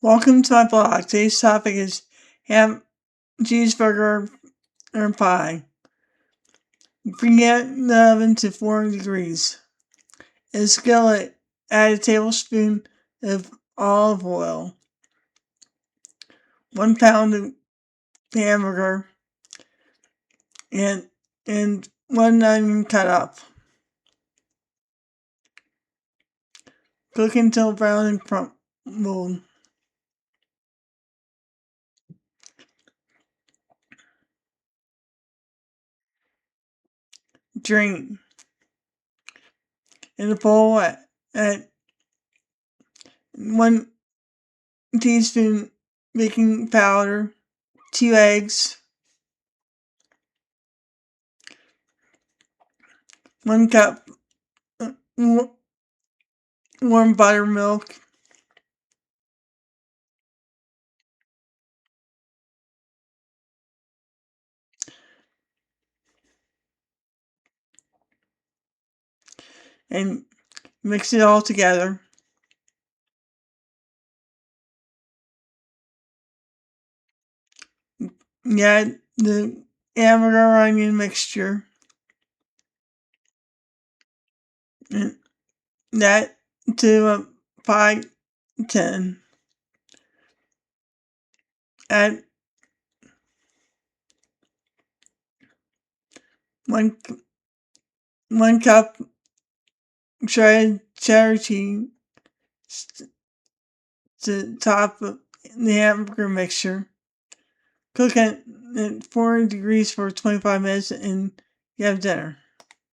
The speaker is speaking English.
Welcome to my blog. Today's topic is ham, cheeseburger, or pie. Preheat the oven to 400 degrees. In a skillet, add a tablespoon of olive oil, 1 pound of hamburger, and 1 onion cut up. Cook until brown and crumbled. Drain. In a bowl, add 1 teaspoon baking powder, 2 eggs, 1 cup warm buttermilk, and mix it all together. Add the hamburger onion mixture and that to a pie tin. Add one cup shredded cheddar cheese to top the hamburger mixture. Cook at 400 degrees for 25 minutes and you have dinner.